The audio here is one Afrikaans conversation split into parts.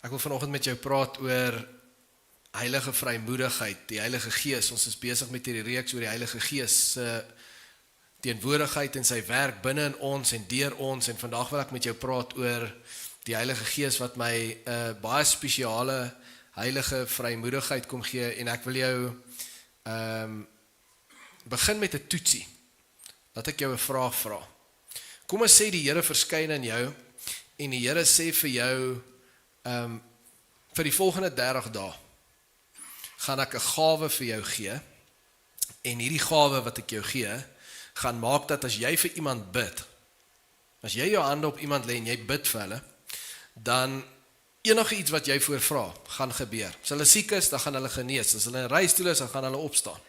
Ek wil vanoggend met jou praat oor heilige vrymoedigheid, die Heilige Gees. Ons is besig met hierdie reeks oor die Heilige Gees se teenwoordigheid en sy werk binne in ons en deur ons, en vandag wil ek met jou praat oor die Heilige Gees wat my baie spesiale heilige vrymoedigheid kom gee, en ek wil jou begin met 'n toetsie. Laat ek jou 'n vraag vra. Kom ons sê die Here verskyn in jou en die Here sê vir jou vir die volgende 30 dae gaan ek 'n gawe vir jou gee, en hierdie gawe wat ek jou gee gaan maak dat as jy vir iemand bid, as jy jou hande op iemand lê en jy bid vir hulle, dan enige iets wat jy voorvra gaan gebeur. As hulle siek is, dan gaan hulle genees. As hulle in 'n reistool is, dan gaan hulle opstaan.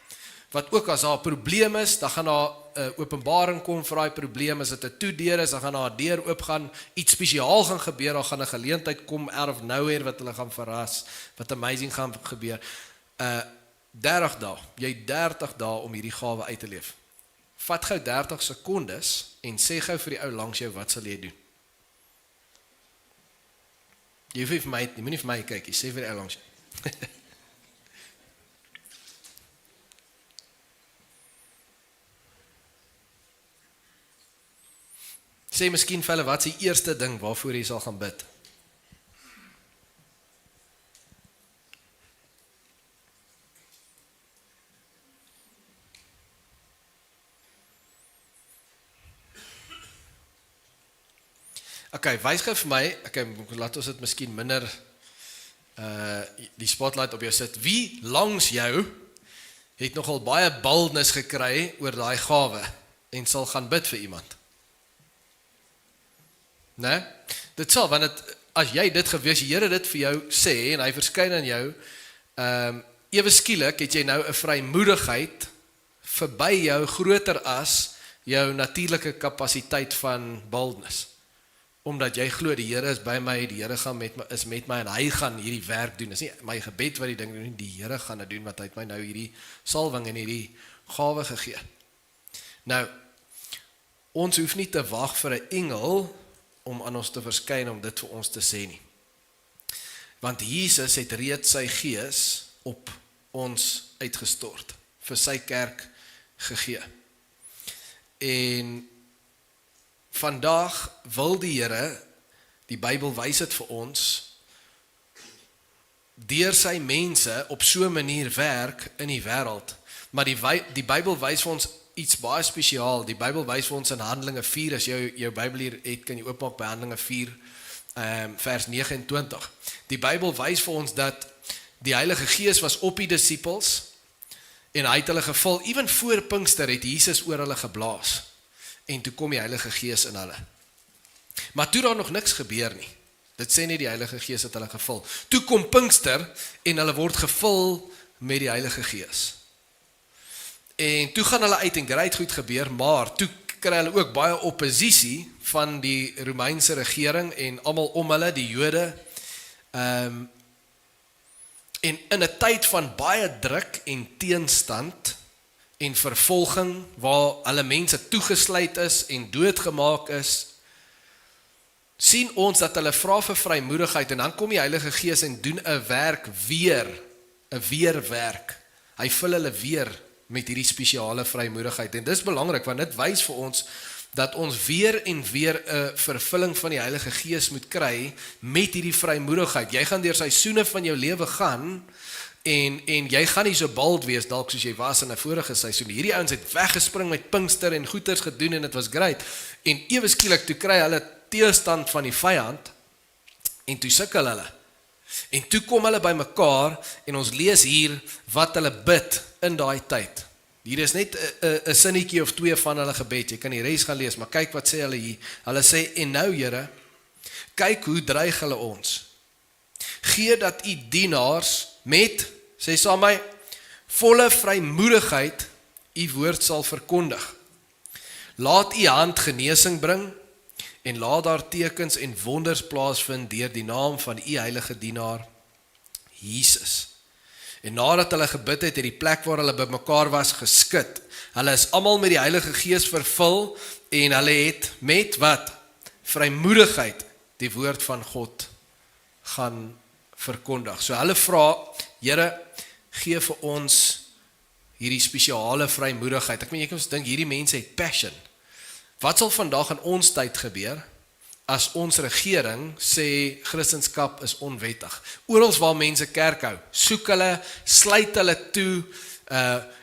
Wat ook as daar 'n probleem is, dan gaan daar 'n openbaring kom vir daai probleem. As dit 'n toedeur is, dan gaan daar 'n deur oopgaan, iets spesiaal gaan gebeur, daar gaan 'n geleentheid kom out of nowhere wat hulle gaan verras, wat amazing gaan gebeur. 30 dae, jy 30 dae om hierdie gawe uit te leef. Vat gou 30 sekondes en sê gou vir die ou langs jou, wat sal jy doen? Jy hoef nie vir my, jy moenie vir my kyk, jy sê vir die ou langs jou. Sê miskien vir hulle, wat is die eerste ding waarvoor jy sal gaan bid? Okay, wys gou vir my, laat ons dit miskien minder die spotlight op jou sit. Wie langs jou het nogal baie boldness gekry oor daai gawe en sal gaan bid vir iemand? Nee? Dit sal, want as jy dit gewees, die Here dit vir jou sê en hy verskyn aan jou, ewe skielik het jy nou 'n vrymoedigheid verby jou groter as jou natuurlike kapasiteit van boldness. Omdat jy glo die Here is by my, die Here is met my en hy gaan hierdie werk doen. Dis nie my gebed wat die ding doen, die Here gaan dit doen, want hy het my nou hierdie salwing en hierdie gawe gegee. Nou, ons hoef nie te wag vir 'n engel om aan ons te verskyn om dit vir ons te sê nie. Want Jesus het reeds sy gees op ons uitgestort, vir sy kerk gegee. En vandag wil die Here, die Bybel wys dit vir ons, deur sy mense op so 'n manier werk in die wêreld. Maar die Bybel wys vir ons iets baie spesiaal. Die Bybel wys vir ons in Handelinge 4, as jy jou Bybel hier het, kan jy oopmaak by Handelinge 4, vers 29. Die Bybel wys vir ons dat die Heilige Gees was op die disippels, en hy het hulle gevul, ewen voor Pinkster het Jesus oor hulle geblaas, en toe kom die Heilige Gees in hulle. Maar toe daar nog niks gebeur nie. Dit sê nie die Heilige Gees het hulle gevul. Toe kom Pinkster, en hulle word gevul met die Heilige Gees. En toe gaan hulle uit en great goed gebeur, maar toe kry hulle ook baie oppositie van die Romeinse regering en almal om hulle, die Jode. En in 'n tyd van baie druk en teenstand en vervolging, waar hulle mense toegesluit is en doodgemaak is, sien ons dat hulle vra vir vrymoedigheid, en dan kom die Heilige Gees en doen 'n werk weer, 'n weerwerk. Hy vul hulle weer met hierdie spesiale vrymoedigheid, en dis belangrik, want dit wys vir ons dat ons weer en weer 'n vervulling van die Heilige Gees moet kry met hierdie vrymoedigheid. Jy gaan deur seisoene van jou lewe gaan, en jy gaan nie so bold wees dalk soos jy was in 'n vorige seisoen. Hierdie ouens het weggespring met Pinkster en goeters gedoen, en dit was great, en ewe skielik toe kry hulle teestand van die vyand, en toe sukkel hulle. En toe kom hulle by mekaar, en ons lees hier wat hulle bid in daai tyd. Hier is net 'n sinnetjie of 2 van hulle gebed, jy kan die res gaan lees, maar kyk wat sê hulle hier. Hulle sê, en nou Here, kyk hoe dreig hulle ons. Gee dat u dienaars met, sê saam my, volle vrymoedigheid u woord sal verkondig. Laat u hand genesing bring, en laat daar tekens en wonders plaasvind deur die naam van u heilige dienaar, Jesus. En nadat hulle gebid het die plek waar hulle bymekaar was geskud. Hulle is almal met die Heilige Gees vervul, en hulle het met wat? Vrymoedigheid die woord van God gaan verkondig. So hulle vra, Here, gee vir ons hierdie spesiale vrymoedigheid. Ek meen, jy kan ons dink, hierdie mense het passion. Wat sal vandag in ons tyd gebeur, as ons regering sê, Christendom is onwettig? Oral waar mense kerk hou, soek hulle, sluit hulle toe,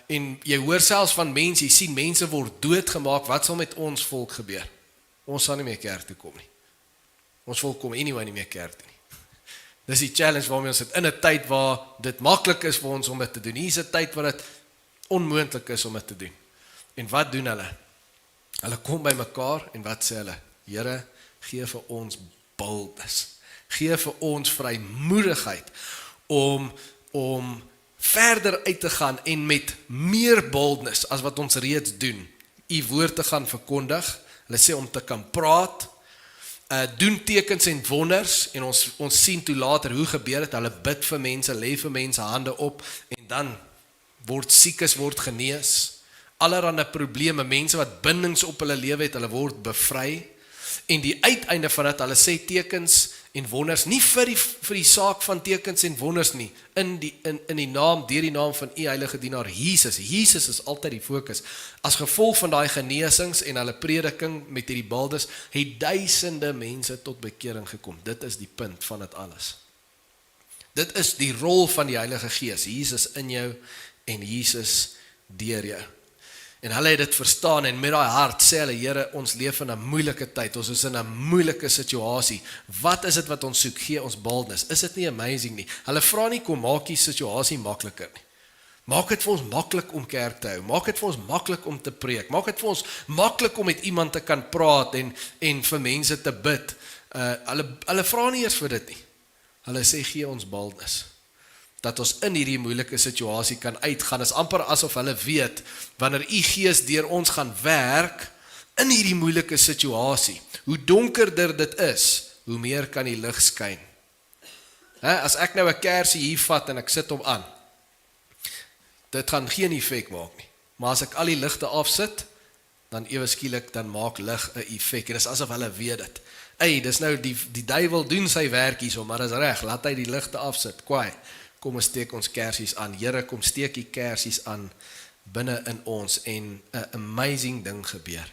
en jy hoor selfs van mense, jy sien mense word doodgemaak, wat sal met ons volk gebeur? Ons sal nie meer kerk toe kom nie. Ons volk kom anyway nie meer kerk toe nie. Dis die challenge waarmee ons het in 'n tyd waar dit maklik is vir ons om dit te doen. Hier is 'n tyd waar dit onmoontlik is om dit te doen. En wat doen hulle? Hulle kom by mekaar en wat sê hulle? Here, gee vir ons boldness. Gee vir ons vrymoedigheid om verder uit te gaan en met meer boldness as wat ons reeds doen, u woord te gaan verkondig. Hulle sê om te kan praat, doen tekens en wonders, en ons sien toe later hoe gebeur het. Hulle bid vir mense, lê vir mense hande op, en dan word siekes word genees, allerhande probleme, mense wat bindings op hulle lewe het, hulle word bevry, en die uiteinde van dit, hulle sê tekens en wonders, nie vir die saak van tekens en wonders nie, in die naam, deur die naam van u heilige dienaar Jesus. Jesus is altyd die fokus. As gevolg van daai genesings en hulle prediking met hierdie baldes, het duisende mense tot bekering gekom. Dit is die punt van dit alles. Dit is die rol van die Heilige Gees, Jesus in jou en Jesus deur jou. En hulle het dit verstaan, en met daai hart sê hulle, Here, ons leef in 'n moeilike tyd, ons is in 'n moeilike situasie. Wat is dit wat ons soek? Gee ons boldness. Is dit nie amazing nie? Hulle vra nie, kom maak die situasie makliker nie. Maak dit vir ons maklik om kerk te hou. Maak dit vir ons maklik om te preek. Maak dit vir ons maklik om met iemand te kan praat en vir mense te bid. Hulle vra nie eers vir dit nie. Hulle sê, gee ons boldness. Dat ons in hierdie moeilike situasie kan uitgaan. Is amper asof hulle weet, wanneer u Gees deur ons gaan werk, in hierdie moeilike situasie, hoe donkerder dit is, hoe meer kan die lig skyn. As ek nou 'n kersie hier vat en ek sit hom aan, dit gaan geen effek maak nie. Maar as ek al die ligte afsit, dan ewe skielik, dan maak lig 'n effek. En dis asof hulle weet dit. Dis nou, die duiwel doen sy werk hierso, maar is reg, laat hy die ligte afsit, kwaai. Kom ons steek ons kersies aan. Here, kom steek die kersies aan binne in ons, en 'n amazing ding gebeur.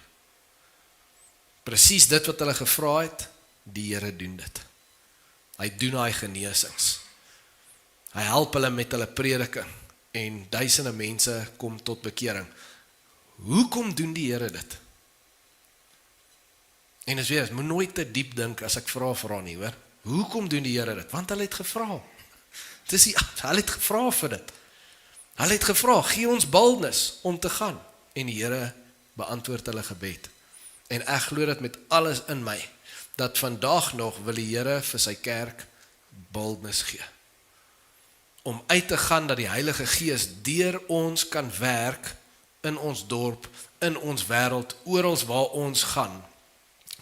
Presies dit wat hulle gevra het, die Here doen dit. Hy doen daai genesings. Hy help hulle met hulle prediking, en duisende mense kom tot bekering. Hoekom doen die Here dit? En is weer, moet nooit te diep dink as ek vra nie, hoor. Hoekom doen die Here dit? Want hulle het gevra. Hulle het gevra vir dit. Hulle het gevra, gee ons boldness om te gaan. En die Here beantwoord hulle gebed. En ek glo dit met alles in my, dat vandag nog wil die Here vir sy kerk boldness gee. Om uit te gaan dat die Heilige Gees deur ons kan werk in ons dorp, in ons wêreld, oral waar ons gaan.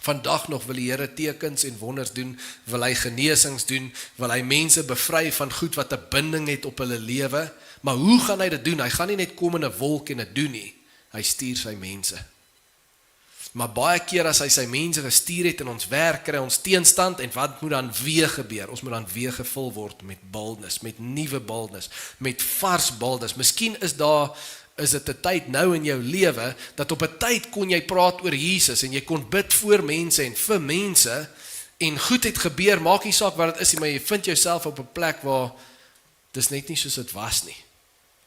Vandag nog wil die Here tekens en wonders doen, wil hy genesings doen, wil hy mense bevry van goed wat 'n binding het op hulle lewe. Maar hoe gaan hy dit doen? Hy gaan nie net kom in 'n wolk en dit doen nie. Hy stuur sy mense. Maar baie keer as hy sy mense gestuur het in ons werk, kry ons teenstand, en wat moet dan weer gebeur? Ons moet dan weer gevul word met boldness, met nuwe boldness, met vars boldness. Miskien is dit 'n tyd nou in jou lewe, dat op 'n tyd kon jy praat oor Jesus, en jy kon bid voor mense en vir mense, en goed het gebeur, maak nie saak wat dit is, maar jy vind jouself op 'n plek waar dis net nie soos dit was nie.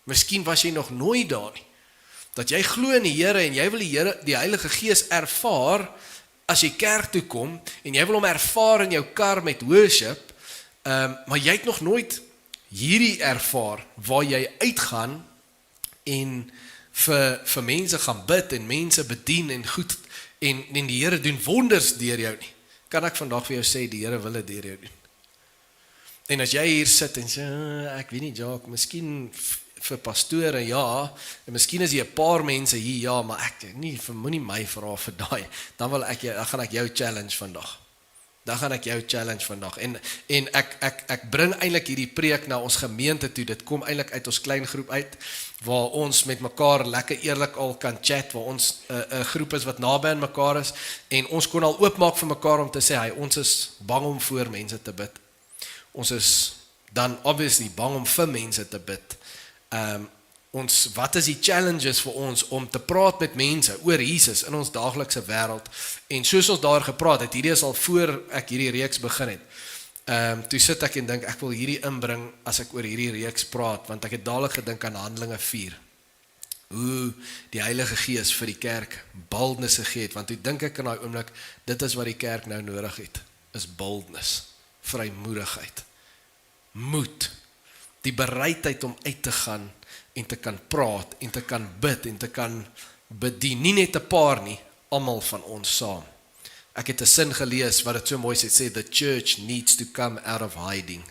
Miskien was jy nog nooit daar nie, dat jy glo in die Here, en jy wil die Heilige Gees ervaar, as jy kerk toe kom, en jy wil hom ervaar in jou kar met worship, maar jy het nog nooit hierdie ervaar, waar jy uitgaan, en vir mense gaan bid, en mense bedien, en goed, en die Here doen wonders deur jou nie. Kan ek vandag vir jou sê, die Here wil dit deur jou doen. En as jy hier sit en sê, ek weet nie, Jacques, miskien vir pastore, ja, en miskien is jy 'n paar mense hier, ja, maar ek moenie my vra vir daai, dan gaan ek jou challenge vandag. En ek bring eintlik hierdie preek na ons gemeente toe. Dit kom eintlik uit ons klein groep uit, waar ons met mekaar lekker eerlik al kan chat, waar ons 'n groep is wat naby aan mekaar is, en ons kon al oopmaak vir mekaar om te sê, ons is bang om voor mense te bid. Ons is dan obviously bang om vir mense te bid. Wat is die challenges vir ons om te praat met mense oor Jesus in ons daaglikse wêreld? En soos ons daar gepraat het, hierdie is al voor ek hierdie reeks begin het. Toe sit ek en dink, ek wil hierdie inbring as ek oor hierdie reeks praat, want ek het dadelik gedink aan Handelinge 4. Hoe die Heilige Gees vir die kerk boldness gegee het, want toe dink ek in daai oomblik, dit is wat die kerk nou nodig het, is boldness, vrymoedigheid, moed, die bereidheid om uit te gaan en te kan praat, en te kan bid, en te kan bedien, nie net 'n paar nie, almal van ons saam. Ek het 'n sin gelees wat dit so mooi sê, the church needs to come out of hiding.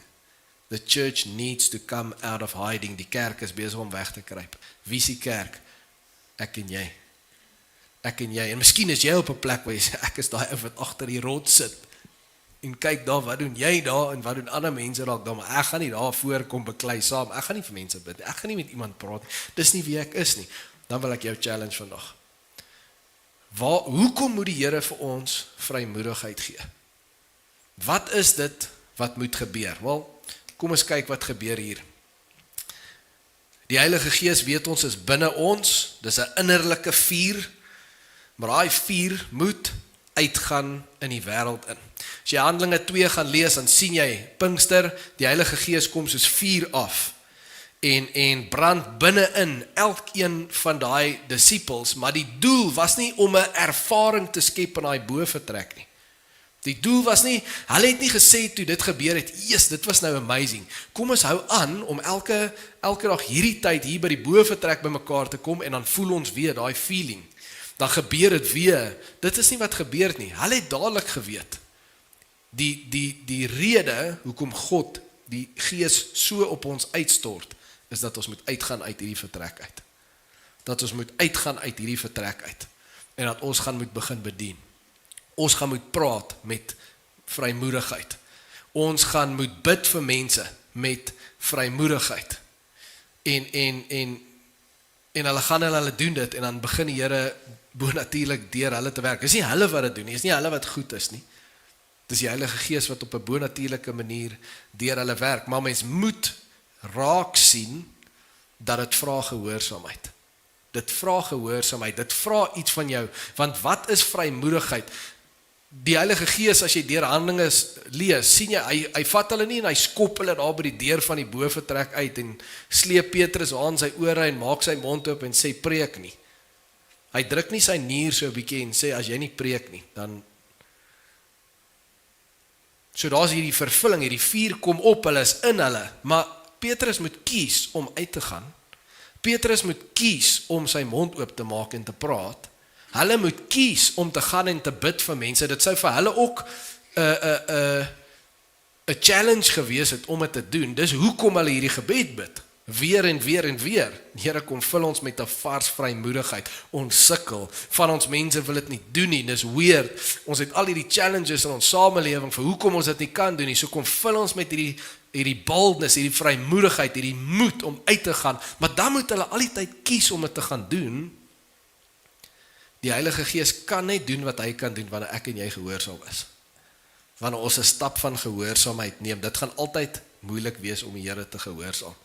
The church needs to come out of hiding. Die kerk is besig om weg te kruip. Wie is die kerk? Ek en jy. Ek en jy. En miskien is jy op 'n plek waar jy sê, ek is daai ou wat agter die rots sit. En kyk daar, wat doen jy daar en wat doen ander mense dalk daar, maar ek gaan nie daar voorkom beklei saam. Ek gaan nie vir mense bid. Ek gaan nie met iemand praat. Dis nie wie ek is nie. Dan wil ek jou challenge vandag. Hoekom moet die Here vir ons vrymoedigheid gee? Wat is dit wat moet gebeur? Wel, kom ons kyk wat gebeur hier. Die Heilige Gees weet ons is binne ons, dis 'n innerlike vuur, maar daai vuur moet uitgaan in die wêreld in. As jy Handelinge 2 gaan lees, dan sien jy, Pinkster, die Heilige Gees kom soos vuur af, en brand binne-in elkeen van daai disippels, maar die doel was nie om 'n ervaring te skep in daai bovertrek nie. Die doel was nie, hulle het nie gesê toe dit gebeur het, yes, dit was nou amazing. Kom ons hou aan om elke dag hierdie tyd hier by die bovertrek by mekaar te kom en dan voel ons weer daai feeling. Dan gebeur dit weer. Dit is nie wat gebeur het nie. Hulle het dadelik geweet. Die rede hoekom God die Gees so op ons uitstort, is dat ons moet uitgaan uit hierdie vertrek uit. Dat ons moet uitgaan uit hierdie vertrek uit. En dat ons gaan moet begin bedien. Ons gaan moet praat met vrymoedigheid. Ons gaan moet bid vir mense met vrymoedigheid. En hulle gaan en hulle doen dit, en dan begin die Here bonatuurlik deur hulle te werk. Dis nie hulle wat dit doen nie, dis nie hulle wat goed is nie. Dis die Heilige Gees wat op 'n bonatuurlike manier deur hulle werk, maar mens moet raak sien dat dit vra gehoorsaamheid. Dit vra gehoorsaamheid, dit vra iets van jou, want wat is vrymoedigheid? Die Heilige Gees, as jy deur Handelinge lees, sien jy, hy vat hulle nie en hy skop hulle daar by die deur van die bovertrek uit en sleep Petrus aan sy ore en maak sy mond oop en sê preek nie. Hy druk nie sy nier so 'n bietjie en sê as jy nie preek nie, dan so daar's hierdie vervulling, hierdie vuur kom op, hulle is in hulle, maar Petrus moet kies om uit te gaan. Petrus moet kies om sy mond oop te maak en te praat. Hulle moet kies om te gaan en te bid vir mense. Dit sou vir hulle ook 'n challenge gewees het om dit te doen. Dis hoekom hulle hierdie gebed bid. Weer en weer en weer. Die Here kom vul ons met 'n vars vrymoedigheid. Ons sukkel. Van ons mense wil dit nie doen nie. Dis weird. Ons het al hierdie challenges in ons samelewing vir hoekom ons dit nie kan doen nie. So kom vul ons met hierdie boldness, hierdie vrymoedigheid, hierdie moed om uit te gaan. Maar dan moet hulle al die tyd kies om dit te gaan doen. Die Heilige Gees kan net doen wat hy kan doen wanneer ek en jy gehoorsaam is. Wanneer ons 'n stap van gehoorsaamheid neem, dit gaan altyd moeilik wees om die Here te gehoorsaam.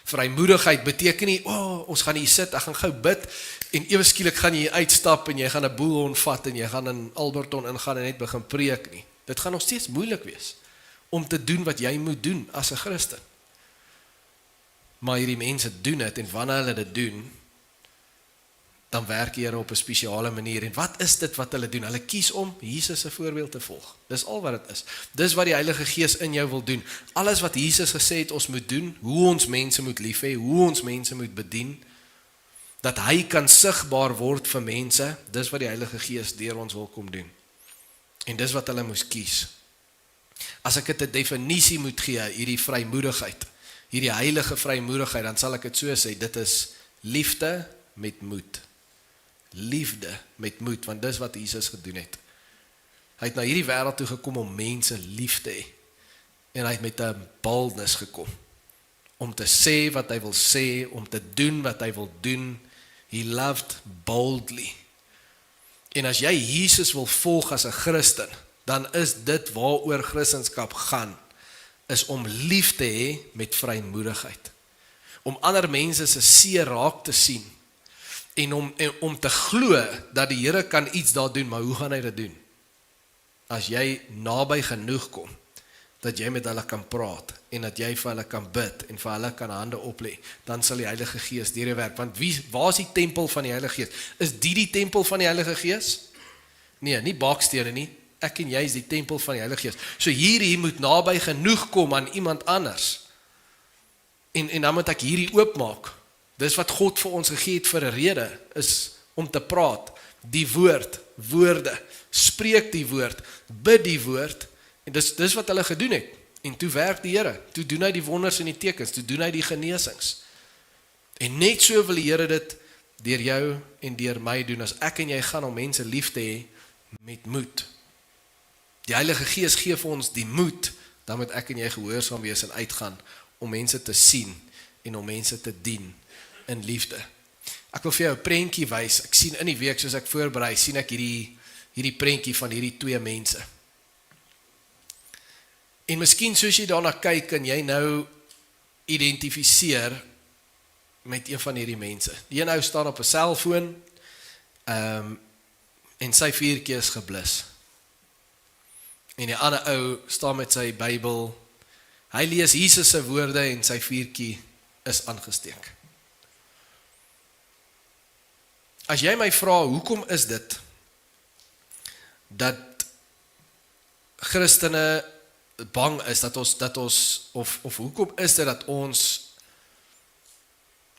Vrymoedigheid beteken nie, ons gaan hier sit, ek gaan gou bid, en ewe skielik gaan jy uitstap, en jy gaan 'n boelhond vat, en jy gaan in Alberton ingaan en net begin preek nie. Dit gaan nog steeds moeilik wees, om te doen wat jy moet doen, as 'n Christen. Maar hierdie mense doen dit, en wanneer hulle dit doen, dan werk die Here op 'n spesiale manier. En wat is dit wat hulle doen? Hulle kies om Jesus se voorbeeld te volg. Dis al wat dit is. Dis wat die Heilige Gees in jou wil doen. Alles wat Jesus gesê het ons moet doen, hoe ons mense moet lief hê, hoe ons mense moet bedien, dat hy kan sigbaar word vir mense, dis wat die Heilige Gees deur ons wil kom doen. En dis wat hulle moes kies. As ek dit 'n definisie moet gee, hierdie vrymoedigheid, hierdie heilige vrymoedigheid, dan sal ek dit so sê, dit is liefde met moed. Liefde met moed, want dis wat Jesus gedoen het. Hy het na hierdie wêreld toe gekom om mense lief te hê. En hy het met 'n boldness gekom. Om te sê wat hy wil sê, om te doen wat hy wil doen. He loved boldly. En as jy Jesus wil volg as 'n Christen, dan is dit waaroor Christendom gaan, is om lief te hê met vrymoedigheid. Om ander mense se seer raak te sien en om te glo dat die Here kan iets daar doen, maar hoe gaan hy dit doen? As jy naby genoeg kom, dat jy met hulle kan praat en dat jy vir hulle kan bid en vir hulle kan hande oplê, dan sal die Heilige Gees deur jou werk. Want waar is die tempel van die Heilige Gees? Is die tempel van die Heilige Gees? Nee, nie bakstene nie. Ek en jy is die tempel van die Heilige Gees. So hierdie moet naby genoeg kom aan iemand anders. En dan moet ek hierdie oopmaak. Dis wat God vir ons gegee het vir 'n rede, is om te praat. Die woorde, spreek die woord, bid die woord, en dis wat hulle gedoen het. En toe werk die Here, toe doen hy die wonders en die tekens, toe doen hy die genesings. En net so wil die Here dit deur jou en deur my doen, as ek en jy gaan om mense lief te hê met moed. Die Heilige Gees gee vir ons die moed, dan moet ek en jy gehoorsaam wees en uitgaan om mense te sien en om mense te dien in liefde. Ek wil vir jou 'n prentjie wys. Ek sien in die week soos ek voorberei, sien ek hierdie prentjie van hierdie twee mense. En miskien soos jy daarna kyk en jy nou identifiseer met een van hierdie mense. Die een ou staan op 'n selfoon en sy vuurtjie is geblus. En die ander ou staan met sy Bybel. Hy lees Jesus se woorde en sy vuurtjie is aangesteek. As jy my vra, hoekom is dit dat Christene bang is dat ons of hoekom is dit dat ons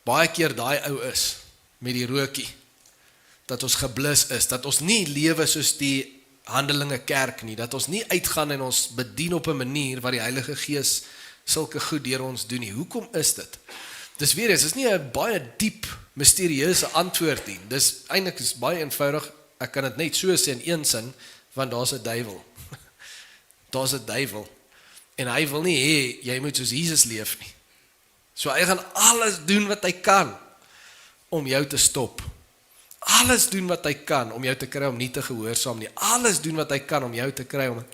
baie keer daai ou is met die rookie, dat ons geblus is, dat ons nie lewe soos die Handelinge kerk nie, dat ons nie uitgaan en ons bedien op 'n manier waar die Heilige Gees sulke goed deur ons doen nie. Hoekom is dit? Dis weer eens, is nie 'n baie diep, misterieuse antwoord nie. Dis eintlik is baie eenvoudig. Ek kan dit net so sê in een sin, want daar's 'n duiwel. Daar's 'n duiwel. En hy wil nie hê jy moet soos Jesus leef nie. So hy gaan alles doen wat hy kan om jou te stop. Alles doen wat hy kan om jou te kry om nie te gehoorsaam nie. Alles doen wat hy kan om jou te kry om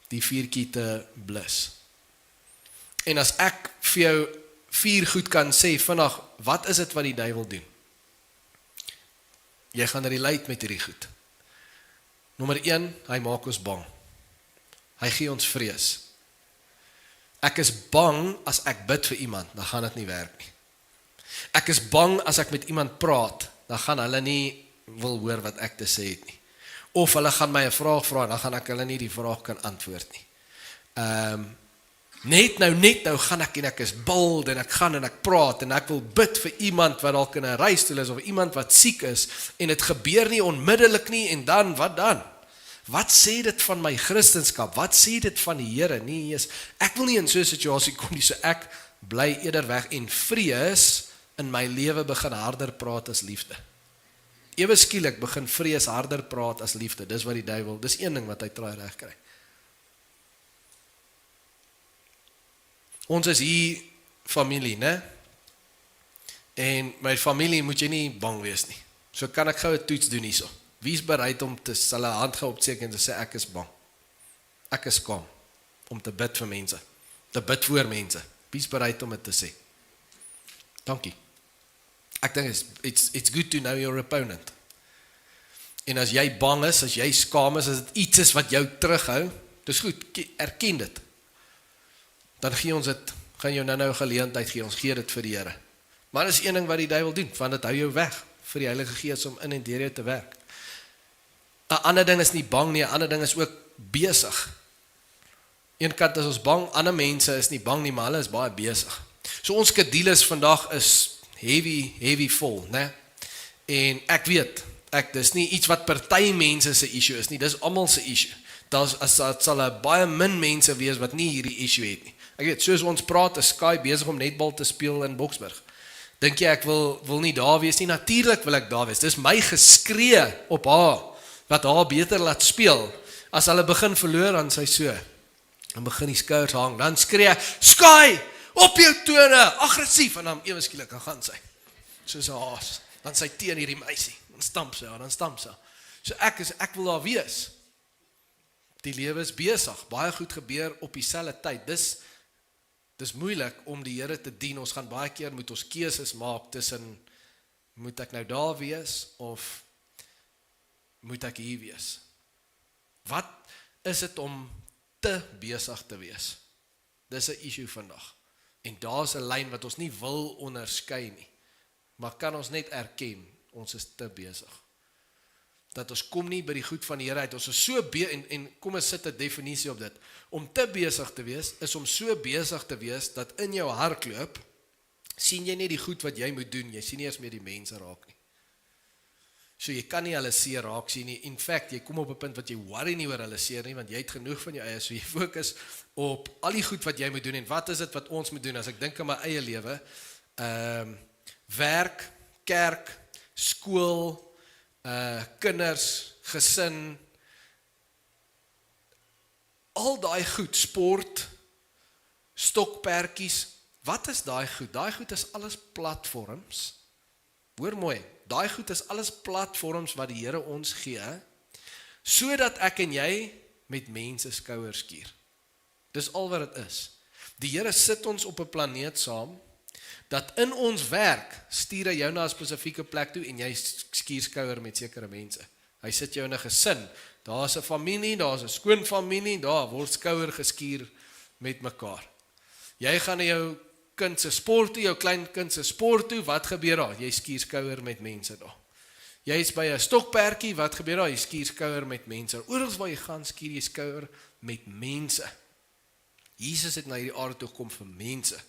die vuurtjie te blus. En as ek vir jou 4 goed kan sê vandag, wat is dit wat die duiwel doen? Jy gaan relate met hierdie goed. Nommer 1, hy maak ons bang. Hy gee ons vrees. Ek is bang as ek bid vir iemand, dan gaan dit nie werk nie. Ek is bang as ek met iemand praat, dan gaan hulle nie wil hoor wat ek te sê het nie. Of hulle gaan my 'n vraag vra, dan gaan ek hulle nie die vraag kan antwoord nie. Net nou gaan ek en ek is bold en ek gaan en ek praat en ek wil bid vir iemand wat dalk in 'n reistool is of iemand wat siek is en dit gebeur nie onmiddellik nie en dan, wat dan? Wat sê dit van my Christendom? Wat sê dit van die Here? Nee, ek wil nie in so 'n situasie kom nie, so ek bly eerder weg en vrees in my lewe begin harder praat as liefde. Ewe skielik begin vrees harder praat as liefde. Dis wat die duiwel, dis een ding wat hy traai regkry. Ons is hier familie, né? En my familie moet jy nie bang wees nie. So kan ek gou 'n toets doen hierso. Wie is bereid om te hulle hand gou opsteek en te sê ek is bang? Ek is skaam om te bid vir mense, te bid voor mense. Wie is bereid om dit te sê? Dankie. Ek dink it's good to know your opponent. En as jy bang is, as jy skaam is, as dit iets is wat jou terughou, dis goed, erken dit. Dan gee ons dit, gaan jou nou geleentheid gee, ons gee dit vir die Here. Maar dis een ding wat die duiwel doen, want dit hou jou weg vir die Heilige Gees om in en deur jou te werk. 'n Ander ding is nie bang nie, 'n ander ding is ook besig. Een kant is ons bang, ander mense is nie bang nie, maar hulle is baie besig. So ons skedules vandag is heavy vol, né? En ek weet, dis nie iets wat party mense se issue is nie, dis almal se issue. Dit sal baie min mense wees wat nie hierdie issue het nie. Ek weet, soos ons praat, is Sky besig om netbal te speel in Boksburg. Dink jy ek wil nie daar wees nie? Natuurlik wil ek daar wees. Dis my geskree op haar wat haar beter laat speel. As hulle begin verloor, dan sy so. Dan begin die skouers hang. Dan skree, Sky, op jou tone, aggressief. En dan ewe skielik gaan sy. Soos 'n haas. Dan sy teen hierdie meisie. Dan stamp sy. So ek wil daar wees. Die lewe is besig, baie goed gebeur op dieselfde tyd. Dis moeilik om die Here te dien. Ons gaan baie keer moet ons keuses maak tussen, moet ek nou daar wees of moet ek hier wees? Wat is dit om te besig te wees? Dis 'n issue vandag. En daar's 'n lyn wat ons nie wil onderskei nie. Maar kan ons net erken, ons is te besig. Dat ons kom nie by die goed van die Here uit. Ons is so en kom ons sit 'n definisie op dit. Om te besig te wees, is om so besig te wees, dat in jou hardloop, sien jy nie die goed wat jy moet doen, jy sien nie eens meer die mense raak nie. So jy kan nie hulle seer raak sien nie. In fact, jy kom op 'n punt wat jy worry nie oor hulle seer nie, want jy het genoeg van jou eie, so jy fokus op al die goed wat jy moet doen. En wat is dit wat ons moet doen? As ek dink aan my eie lewe, werk, kerk, skool, kinders, gesin, al daai goed, sport, stokpertjies, wat is daai goed? Daai goed is alles platforms. Hoor mooi, daai goed is alles platforms wat die Here ons gee, sodat ek en jy met mense skouers skuur. Dis al wat dit is. Die Here sit ons op 'n planeet saam, dat in ons werk stuur hy jou na 'n spesifieke plek toe en jy skuur skouer met sekere mense. Hy sit jou in 'n gesin, daar's 'n familie, daar's 'n skoonfamilie, daar word skouer geskuur met mekaar. Jy gaan na jou kind se sport toe, jou kleinkind se sport toe, wat gebeur daar? Jy skuur skouer met mense daar. Jy is by 'n stokperdjie, wat gebeur daar? Jy skuur skouer met mense. Oral waar jy gaan, skuur jy skouer met mense. Jesus het na hierdie aarde toe gekom vir mense.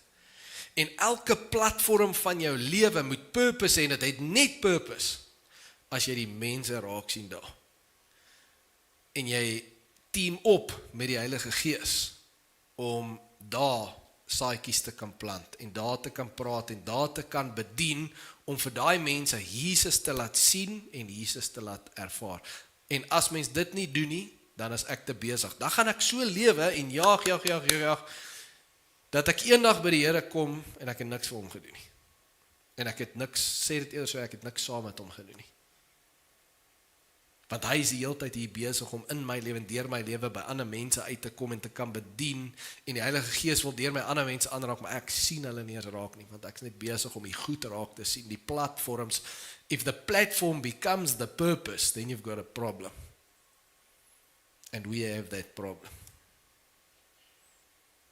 En elke platform van jou lewe moet purpose hê, en dit het net purpose as jy die mense raak sien daar. En jy team op met die Heilige Gees om daar saadjies te kan plant en daar te kan praat en daar te kan bedien om vir daai mense Jesus te laat sien en Jesus te laat ervaar. En as mens dit nie doen nie, dan is ek te besig. Dan gaan ek so lewe en jaag, dat ek eendag by die Here kom en ek het niks vir hom gedoen nie. En ek het niks, sê dit eerder so, ek het niks saam met hom gedoen nie. Want hy is die hele tyd hier besig om in my lewe en deur my lewe by ander mense uit te kom en te kan bedien, en die Heilige Gees wil deur my ander mense aanraak, maar ek sien hulle nie eens raak nie, want ek is net besig om die goed raak te sien, die platforms. If the platform becomes the purpose, then you've got a problem. And we have that problem.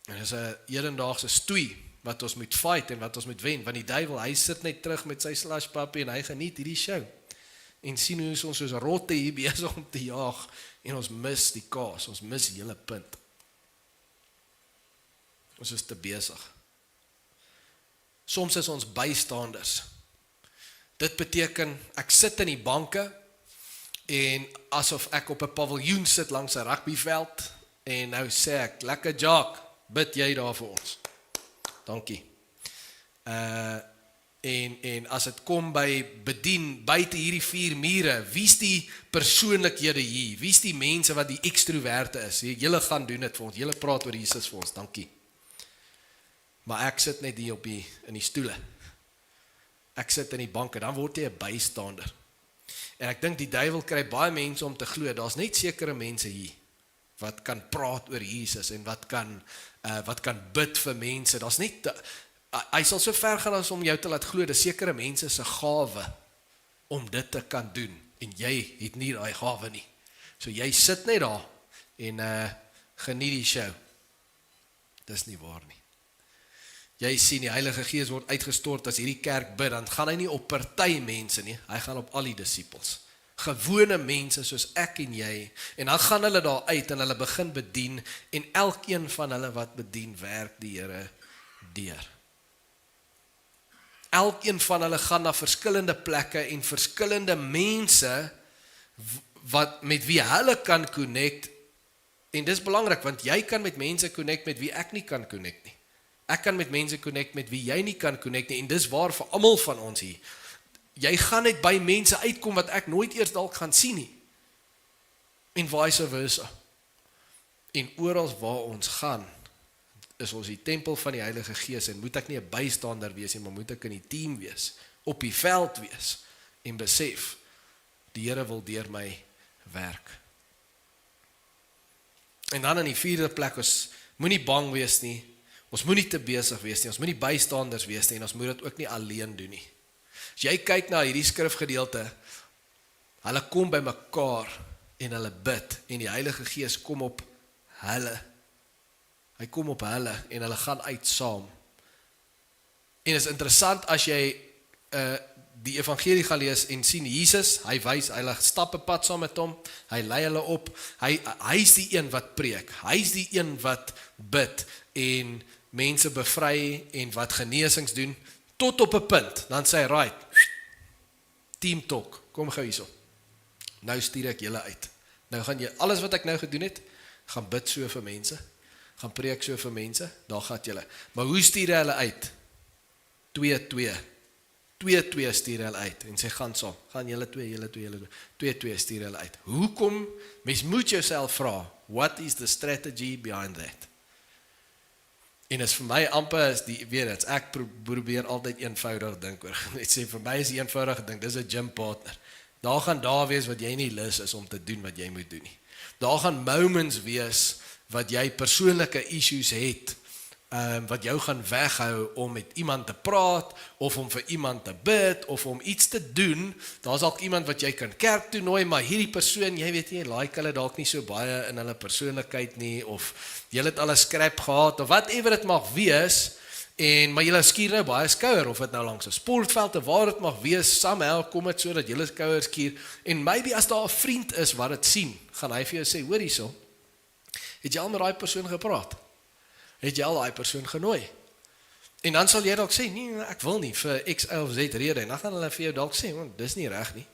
En dit is 'n hedendaagse stoei wat ons moet fight en wat ons moet wen, want die duiwel, hy sit net terug met sy slashpappie en hy geniet hierdie show. En sien hoe ons soos rotte hier besig om te jaag en ons mis die kaas, ons mis die hele punt. Ons is te besig. Soms is ons bystanders. Dit beteken, ek sit in die banke en asof ek op 'n paviljoen sit langs 'n rugbyveld en nou sê ek, lekker Jacques, bid jy daar vir ons. Dankie. En as dit kom by bedien buite hierdie 4 mure, wie's die persoonlikhede hier? Wie's die mense wat die ekstroverte is? Julle gaan doen dit vir ons. Julle praat oor Jesus vir ons. Dankie. Maar ek sit net hier in die stoele. Ek sit in die banke, dan word jy 'n bystander. En ek dink die duiwel kry baie mense om te glo, daar's net sekere mense hier wat kan praat oor Jesus en wat kan bid vir mense. Daar's net hy sal so ver gaan as om jou te laat glo, dis sekere mense se gawe om dit te kan doen en jy het nie daai gawe nie. So jy sit net daar en geniet die show. Dis nie waar nie. Jy sien die Heilige Gees word uitgestort as hierdie kerk bid, dan gaan hy nie op party mense nie, hy gaan op al die disippels. Gewone mense soos ek en jy, en dan gaan hulle daar uit en hulle begin bedien, en elkeen van hulle wat bedien, werk die Here deur. Elkeen van hulle gaan na verskillende plekke en verskillende mense met wie hulle kan connect, en dis belangrik, want jy kan met mense connect met wie ek nie kan connect nie. Ek kan met mense connect met wie jy nie kan connect nie, en dis waar vir almal van ons hier. Jy gaan net by mense uitkom wat ek nooit eers dalk gaan sien nie. En vice versa. En oral waar ons gaan, is ons die tempel van die Heilige Gees, en moet ek nie 'n bystander wees nie, maar moet ek in die team wees, op die veld wees, en besef, die Here wil deur my werk. En dan in die vierde plek, ons moenie bang wees nie, ons moenie te besig wees nie, ons moenie bystanders wees nie, en ons moet dit ook nie alleen doen nie. As jy kyk na hierdie skrifgedeelte, hulle kom by mekaar en hulle bid, en die Heilige Gees kom op hulle. Hy kom op hulle, en hulle gaan uit saam. En is interessant as jy die evangelie gaan lees en sien Jesus, hy stap 'n pad saam met hom, hy lei hulle op, hy is die een wat preek, hy is die een wat bid, en mense bevry, en wat genesings doen, tot op 'n punt, dan sê hy, right, team talk, kom gou hierso, nou stuur ek julle uit, nou gaan jy, alles wat ek nou gedoen het, gaan bid so vir mense, gaan preek so vir mense, daar gaan julle, maar hoe stuur hy hulle uit? 2-2 stuur hulle uit, en sê, gaan saam, gaan julle 2 stuur hulle uit. Hoekom, mens moet jouself vra, what is the strategy behind that? En is vir my amper, ek probeer altyd eenvoudig dink oor, net sê, vir my is die eenvoudige dink, dis 'n gym partner, daar gaan daar wees wat jy nie lus is om te doen wat jy moet doen nie, daar gaan moments wees, wat jy persoonlike issues het, wat jou gaan weghou om met iemand te praat, of om vir iemand te bid, of om iets te doen, daar is ook iemand wat jy kan kerk toe nooi, maar hierdie persoon, jy weet jy, like hulle dalk nie so baie in hulle persoonlikheid nie, of jy het al 'n scrap gehad, of whatever dit mag wees, maar jy skuur nou baie skouer, of dit nou langs 'n sportveld, of waar dit mag wees, somehow kom dit so dat jy skouer skuur, en maybe as daar 'n vriend is wat dit sien, gaan hy vir jou sê, hoor hierso, het jy al met daai persoon gepraat? Het jy al daai persoon genooi? En dan sal jy dalk sê, nee, ek wil nie, vir X, Y of Z rede, en dan gaan hulle vir jou dalk sê, want dis nie reg nie,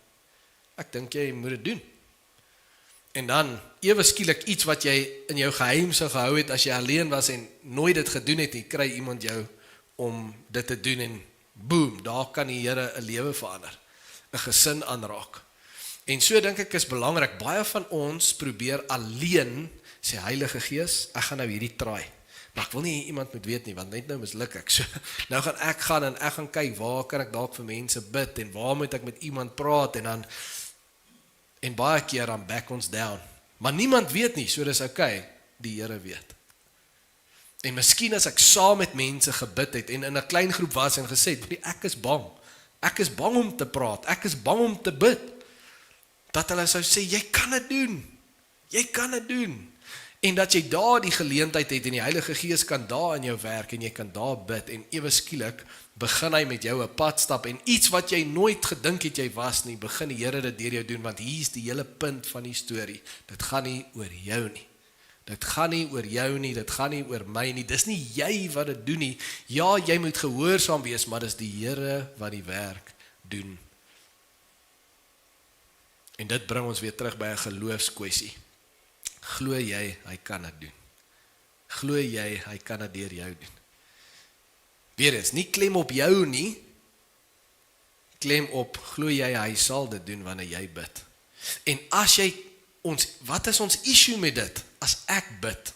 ek dink jy moet dit doen. En dan, ewe skielik iets wat jy in jou geheim sou gehou het, as jy alleen was en nooit dit gedoen het, en kry iemand jou om dit te doen, en boom, daar kan die Here 'n lewe verander, 'n gesin aanraak. En so dink ek is belangrik, baie van ons probeer alleen, sê Heilige Gees, ek gaan nou hierdie try, maar ek wil nie iemand moet weet nie, want net nou misluk ek, so, nou gaan ek gaan kyk, waar kan ek dalk vir mense bid, en waar moet ek met iemand praat, en baie keer dan back ons down, maar niemand weet nie, so dis okay, die Here weet. En miskien as ek saam met mense gebid het, en in 'n klein groep was, en gesê het, ek is bang om te praat, ek is bang om te bid, dat hulle sou sê, jy kan dit doen, en dat jy daar die geleentheid het, en die Heilige Gees kan daar in jou werk, en jy kan daar bid, en ewe skielik, begin hy met jou 'n pad stap, en iets wat jy nooit gedink het jy was nie, begin die Here dit deur jou doen, want hier is die hele punt van die storie, dit gaan nie oor jou nie, dit gaan nie oor my nie, dis nie jy wat dit doen nie, ja, jy moet gehoorsaam wees, maar dis die Here wat die werk doen. En dit bring ons weer terug by 'n geloofskwessie. Glo jy, hy kan dit doen? Glo jy, hy kan dit deur jou doen? Weereens, nie klem op jou nie, klem op, glo jy, hy sal dit doen wanneer jy bid. En as jy, wat is ons issue met dit? As ek bid,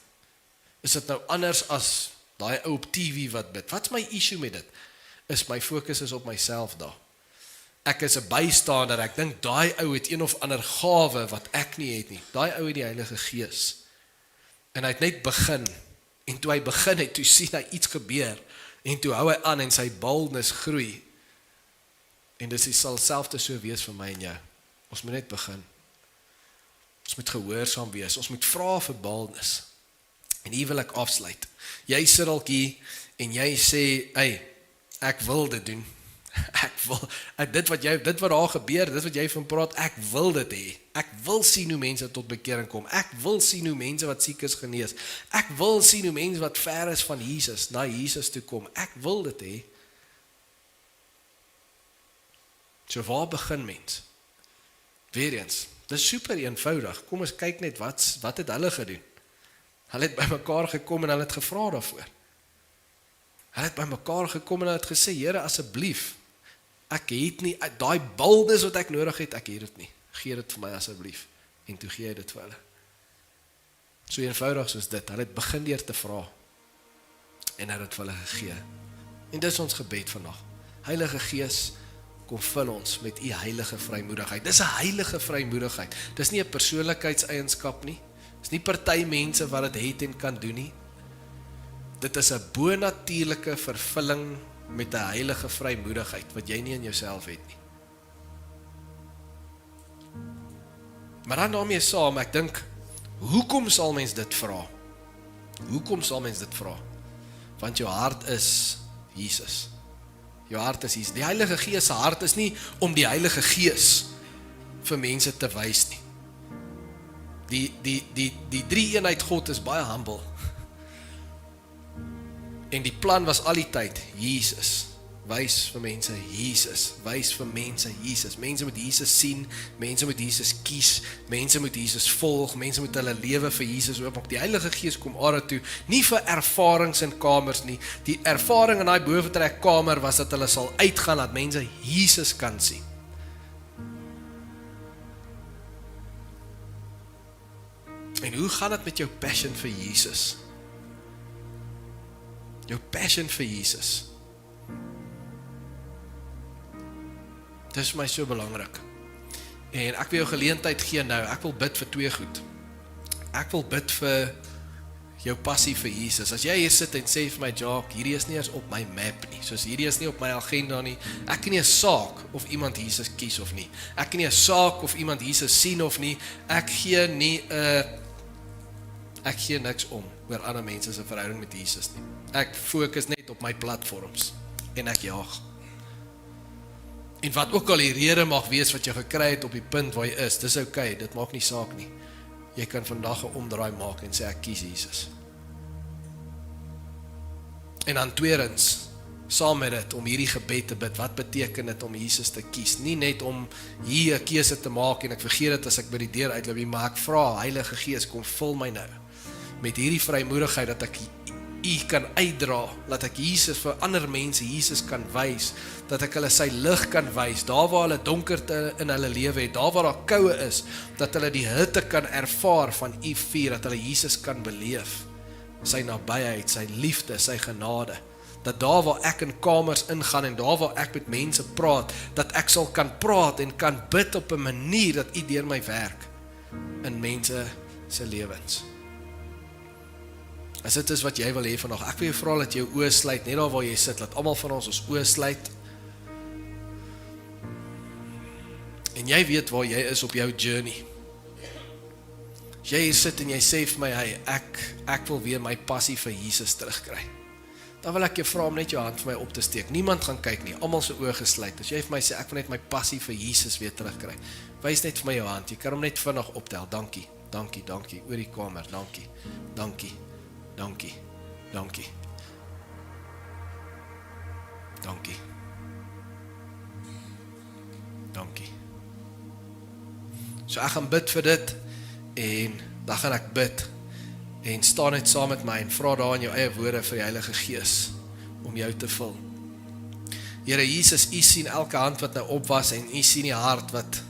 is dit nou anders as daai ou op TV wat bid? Wat's my issue met dit? My fokus is op myself daar. Ek is 'n bystander, ek dink daai ou het een of ander gawe wat ek nie het nie. Daai ou het die Heilige Gees. En hy het net begin, en toe hy begin het, toe sien hy iets gebeur, en toe hou hy aan en sy boldness groei. En dis sal selfde so wees vir my en jou. Ons moet net begin. Ons moet gehoorsaam wees, ons moet vra vir boldness. En hier wil ek afsluit. Jy sit dalk hier, en jy sê, hey, ek wil dit doen. Dit wat daar gebeur, dit wat jy van praat, ek wil dit hê. Ek wil sien hoe mense tot bekering kom. Ek wil sien hoe mense wat siek is genees. Ek wil sien hoe mense wat ver is van Jesus, na Jesus toe kom. Ek wil dit hê. So waar begin mens? Weereens, dit is super eenvoudig. Kom ons kyk net, wat het hulle gedoen? Hulle het by mekaar gekom en hulle het gevra daarvoor. Hulle het by mekaar gekom en hulle het gesê, Here, asseblief, ek het nie, daai boldness wat ek nodig het, ek het dit nie. Gee dit vir my asseblief. En toe gee hy dit vir hulle. So eenvoudig soos dit. Hulle het begin deur te vra. En hy het dit vir hulle gegee. En dis ons gebed vandag. Heilige Gees, kom vul ons met u heilige vrymoedigheid. Dis 'n heilige vrymoedigheid. Dis nie 'n persoonlikheidseienskap nie. Dis nie party mense wat dit het en kan doen nie. Dit is 'n bonatuurlike vervulling met 'n heilige vrymoedigheid wat jy nie in jouself het nie. Maar dan daarmee saam, ek dink, hoekom sal mens dit vra? Hoekom sal mens dit vra? Want jou hart is Jesus. Jou hart is Jesus. Die Heilige Gees se hart is nie om die Heilige Gees vir mense te wys nie. Die drie eenheid God is baie humble. En die plan was al die tyd, Jesus, wys vir mense Jesus, wys vir mense Jesus. Mense moet Jesus sien, mense moet Jesus kies, mense moet Jesus volg, mense moet hulle lewe vir Jesus oopmaak. Die Heilige Gees kom aarde toe, nie vir ervarings in kamers nie. Die ervaring in daai boventrek-kamer was dat hulle sal uitgaan, dat mense Jesus kan sien. En hoe gaan dit met jou passion vir Jesus? Jou passion vir Jesus. Dit is vir my so belangrik. En ek wil jou geleentheid gee nou, ek wil bid vir twee goed. Ek wil bid vir jou passie vir Jesus. As jy hier sit en sê vir my, Jacques, hierdie is nie eens op my map nie, soos hierdie is nie op my agenda nie, ek ken nie 'n saak of iemand Jesus kies of nie, ek ken nie 'n saak of iemand Jesus sien of nie, ek gee niks om oor ander mense se verhouding met Jesus nie. Ek fokus net op my platforms en ek jaag. En wat ook al die rede mag wees wat jy gekry het op die punt waar jy is, dis okay, dit maak nie saak nie. Jy kan vandag 'n omdraai maak en sê ek kies Jesus. En dan tweedens, saam met dit, om hierdie gebed te bid, wat beteken dit om Jesus te kies? Nie net om hier 'n keuse te maak en ek vergeet dit as ek by die deur uitloop nie, maar ek vra, Heilige Gees, kom vul my nou met hierdie vrymoedigheid dat ek U kan uitdra, dat ek Jesus vir ander mense Jesus kan wys, dat ek hulle sy lig kan wys, daar waar hulle donkerte in hulle lewe het, daar waar daar koue is, dat hulle die hitte kan ervaar van U vuur, dat hulle Jesus kan beleef, sy nabyheid, sy liefde, sy genade, dat daar waar ek in kamers ingaan en daar waar ek met mense praat, dat ek sal kan praat en kan bid op 'n manier dat U deur my werk in mense se lewens. As dit is wat jy wil hê vandag, ek wil jou vra dat jy jou oë sluit, net daar waar jy sit, laat almal van ons oë sluit. En jy weet waar jy is op jou journey. As jy hier sit en jy sê vir my, hey, ek wil weer my passie vir Jesus terugkry. Dan wil ek jou vra om net jou hand vir my op te steek. Niemand gaan kyk nie, almal se oë gesluit. As jy vir my sê, ek wil net my passie vir Jesus weer terugkry. Wys net vir my jou hand, jy kan hom net vinnig optel. Dankie, dankie, dankie, oor die kamer, dankie, dankie. Dankie, dankie, dankie, dankie. So ek gaan bid vir dit, en dan gaan ek bid, en staan net saam met my, en vra daar in jou eie woorde vir die Heilige Gees, om jou te vul. Here Jesus, U sien elke hand wat nou op was, en U sien die hart wat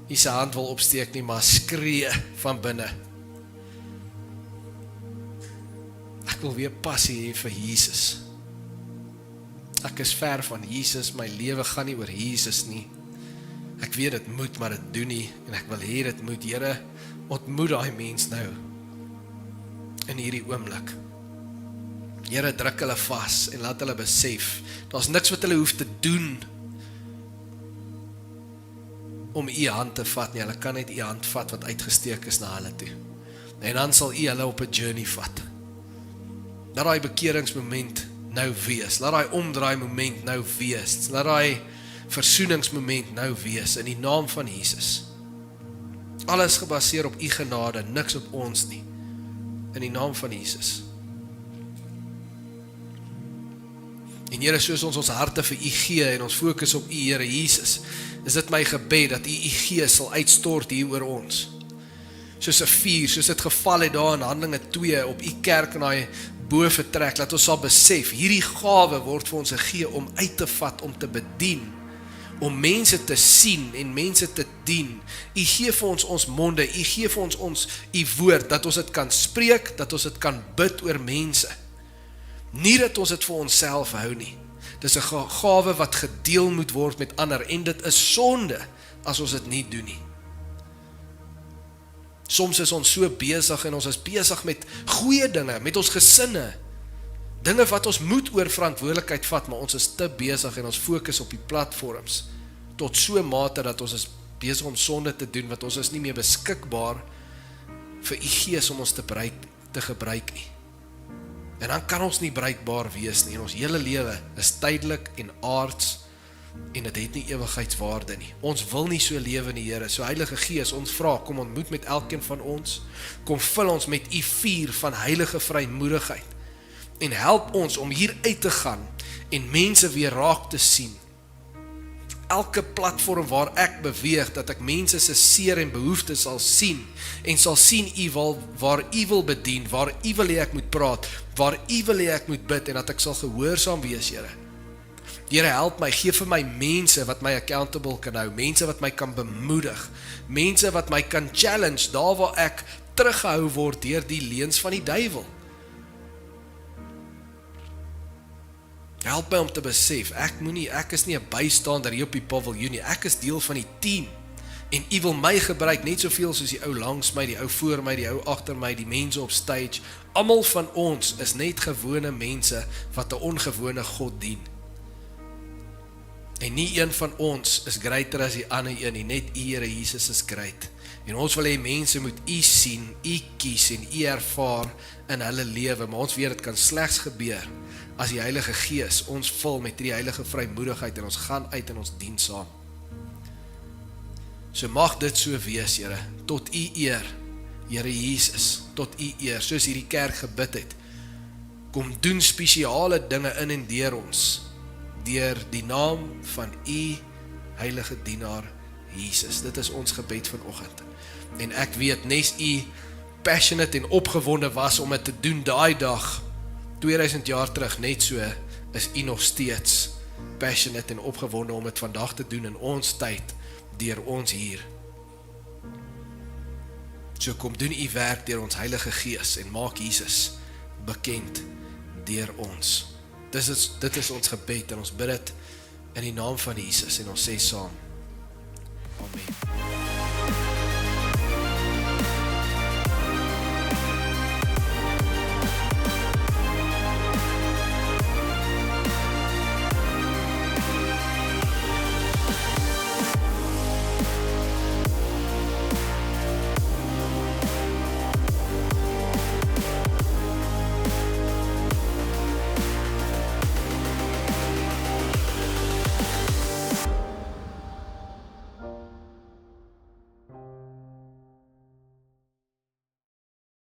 nie sy hand wil opsteek nie, maar skree van binne. Ek wil weer passie hê vir Jesus. Ek is ver van Jesus, my lewe gaan nie oor Jesus nie. Ek weet dit moet, maar dit doen nie, en ek wil hê dit moet. Here, ontmoet daai mens nou, in hierdie oomblik. Here, druk hulle vas, en laat hulle besef, daar's niks wat hulle hoef te doen, om U hand te vat nie, hulle kan net U hand vat, wat uitgesteek is na hulle toe. En dan sal U hulle op 'n journey vat. Laat daai bekeringsmoment nou wees, laat daai omdraai moment nou wees, laat daai versoeningsmoment nou wees, in die naam van Jesus. Alles gebaseer op U genade, niks op ons nie, in die naam van Jesus. En Here, soos ons harte vir U gee, en ons fokus op U, Here Jesus, is dit my gebed, dat U Gees sal uitstort hier oor ons, soos 'n vuur, soos dit geval het daar in Handelinge 2, op U kerk in daai boventrek, laat ons sal besef, hierdie gawe word vir ons gegee om uit te vat, om te bedien, om mense te sien en mense te dien. U gee vir ons monde, U gee vir ons U woord, dat ons dit kan spreek, dat ons dit kan bid oor mense. Nie dat ons dit vir onsself hou nie. Dis 'n gawe wat gedeel moet word met ander, en dit is sonde as ons dit nie doen nie. Soms is ons so besig en ons is besig met goeie dinge, met ons gesinne. Dinge wat ons moet oor verantwoordelikheid vat, maar ons is te besig en ons fokus op die platforms tot so mate dat ons is besig om sonde te doen, wat ons is nie meer beskikbaar vir u Gees om ons te gebruik nie. En dan kan ons nie bruikbaar wees nie, en ons hele lewe is tydelik en aards, en dit het nie ewigheidswaarde nie. Ons wil nie so lewe in die Here. So Heilige Gees, ons vra, kom ontmoet met elkeen van ons, kom vul ons met u vuur van heilige vrymoedigheid, en help ons om hier uit te gaan, en mense weer raak te sien. Elke platform waar ek beweeg, dat ek mense se seer en behoeftes sal sien, en sal sien waar u wil bedien, waar u wil hê ek moet praat, waar u wil hê ek moet bid, en dat ek sal gehoorsaam wees, Here. Here, help my, gee vir my mense wat my accountable kan hou, mense wat my kan bemoedig, mense wat my kan challenge, daar waar ek teruggehou word deur die leuns van die duiwel. Help my om te besef, ek is nie 'n bystander hier op die paviljoen nie, ek is deel van die team, en u wil my gebruik net soveel soos die ou langs my, die ou voor my, die ou agter my, die mense op stage. Almal van ons is net gewone mense wat 'n ongewone God dien. En nie een van ons is greater as die ander een nie, net u Here Jesus is great. En ons wil hê mense moet u sien, u kies en u ervaar in hulle lewe, maar ons weet dit kan slegs gebeur as die Heilige Gees ons vul met die heilige vrymoedigheid en ons gaan uit en ons dien saam. So mag dit so wees, Here, tot u eer, Here Jesus, tot u eer, soos hierdie kerk gebid het. Kom doen spesiale dinge in en deur ons, deur die naam van u heilige dienaar Jesus. Dit is ons gebed vanoggend. En ek weet, nes u passionate en opgewonde was om dit te doen daai dag, 2000 jaar terug, net so, is u nog steeds passionate en opgewonde om dit vandag te doen in ons tyd, deur ons hier. So kom doen u werk deur ons Heilige Gees en maak Jesus bekend deur ons. Dit is ons gebed en ons bid dit in die naam van Jesus en ons sê saam. Amen.